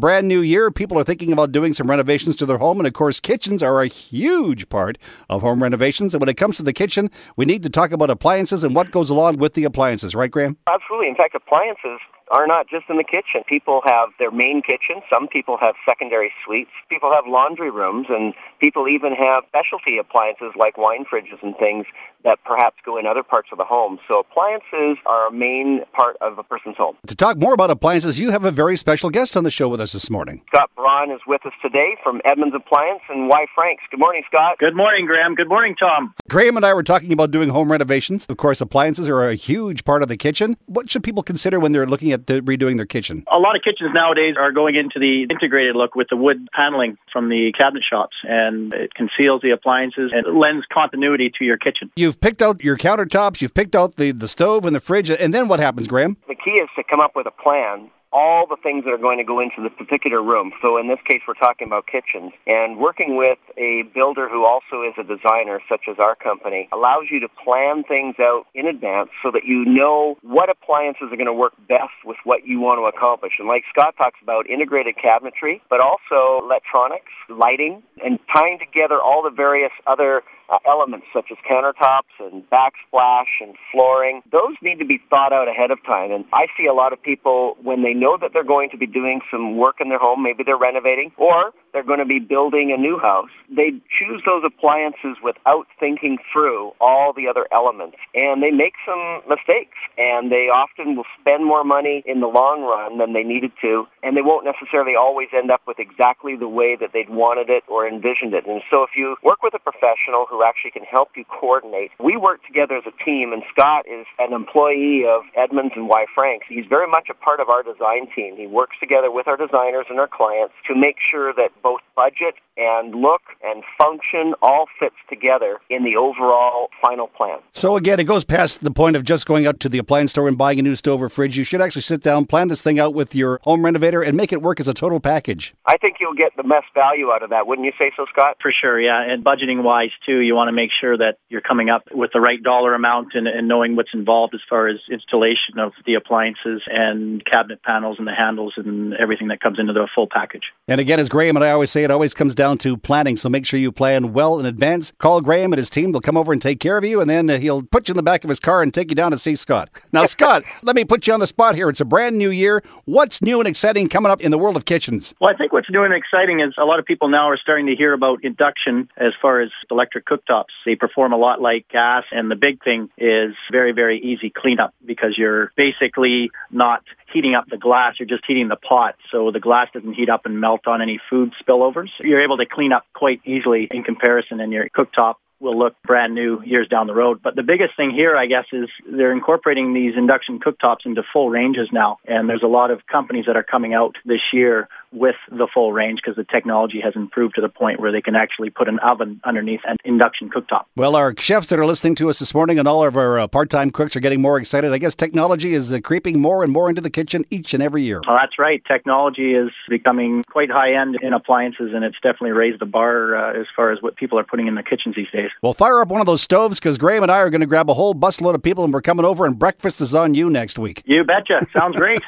brand new year. People are thinking about doing some renovations to their home. And of course, kitchens are a huge part of home renovations. And when it comes to the kitchen, we need to talk about appliances and what goes along with the appliances. Right, Graeme? Absolutely. In fact, appliances are not just in the kitchen. People have their main kitchen. Some people have secondary suites. People have laundry rooms, and people even have specialty appliances like wine fridges and things that perhaps go in other parts of the home. So appliances are a main part of a person's home. To talk more about appliances, you have a very special guest on the show with us this morning. Scott Braun is with us today from Edmunds Appliance and Y. Franks. Good morning, Scott. Good morning, Graeme. Good morning, Tom. Graeme and I were talking about doing home renovations. Of course, appliances are a huge part of the kitchen. What should people consider when they're looking at redoing their kitchen? A lot of kitchens nowadays are going into the integrated look with the wood paneling from the cabinet shops, and it conceals the appliances and lends continuity to your kitchen. You've picked out your countertops, you've picked out the stove and the fridge, and then what happens, Graeme? The key is to come up with a plan, all the things that are going to go into the particular room. So in this case, we're talking about kitchens. And working with a builder who also is a designer, such as our company, allows you to plan things out in advance so that you know what appliances are going to work best with what you want to accomplish. And like Scott talks about, integrated cabinetry, but also electronics, lighting, and tying together all the various other elements such as countertops and backsplash and flooring. Those need to be thought out ahead of time. And I see a lot of people, when they know that they're going to be doing some work in their home, maybe they're renovating, or they're going to be building a new house, they choose those appliances without thinking through all the other elements. And they make some mistakes. And they often will spend more money in the long run than they needed to. And they won't necessarily always end up with exactly the way that they'd wanted it or envisioned it. And so if you work with a professional who actually can help you coordinate, we work together as a team. And Scott is an employee of Edmunds and Y. Franks. He's very much a part of our design team. He works together with our designers and our clients to make sure that both budget and look and function all fits together in the overall final plan. So again, it goes past the point of just going out to the appliance store and buying a new stove or fridge. You should actually sit down, plan this thing out with your home renovator, and make it work as a total package. I think you'll get the best value out of that. Wouldn't you say so, Scott? For sure, yeah. And budgeting-wise, too, you want to make sure that you're coming up with the right dollar amount and knowing what's involved as far as installation of the appliances and cabinet panels and the handles and everything that comes into the full package. And again, as Graeme and I always say, it always comes down to planning. So make sure you plan well in advance. Call Graeme and his team. They'll come over and take care of you, and then he'll put you in the back of his car and take you down to see Scott. Now, Scott, let me put you on the spot here. It's a brand new year. What's new and exciting coming up in the world of kitchens? Well, I think what's new and exciting is a lot of people now are starting to hear about induction as far as electric cooktops. They perform a lot like gas, and the big thing is very, very easy cleanup because you're basically not heating up the glass, you're just heating the pot, so the glass doesn't heat up and melt on any food spillovers. You're able to clean up quite easily in comparison, and your cooktop will look brand new years down the road. But the biggest thing here, I guess, is they're incorporating these induction cooktops into full ranges now, and there's a lot of companies that are coming out this year with the full range because the technology has improved to the point where they can actually put an oven underneath an induction cooktop. Well, our chefs that are listening to us this morning and all of our part-time cooks are getting more excited. I guess technology is creeping more and more into the kitchen each and every year. Oh, that's right. Technology is becoming quite high-end in appliances, and it's definitely raised the bar as far as what people are putting in their kitchens these days. Well, fire up one of those stoves because Graeme and I are going to grab a whole busload of people and we're coming over and breakfast is on you next week. You betcha. Sounds great.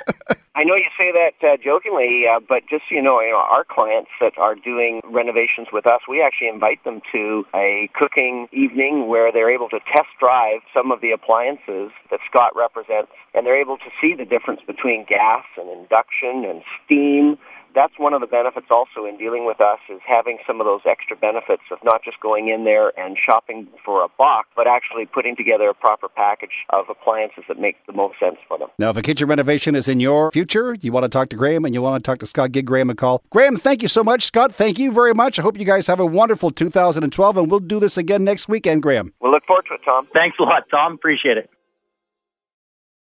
I know you say that jokingly, but just so you know, our clients that are doing renovations with us, we actually invite them to a cooking evening where they're able to test drive some of the appliances that Scott represents, and they're able to see the difference between gas and induction and steam. That's one of the benefits also in dealing with us is having some of those extra benefits of not just going in there and shopping for a box, but actually putting together a proper package of appliances that make the most sense for them. Now, if a kitchen renovation is in your future, you want to talk to Graeme and you want to talk to Scott, give Graeme a call. Graeme, thank you so much. Scott, thank you very much. I hope you guys have a wonderful 2012, and we'll do this again next weekend, Graeme. We'll look forward to it, Tom. Thanks a lot, Tom. Appreciate it.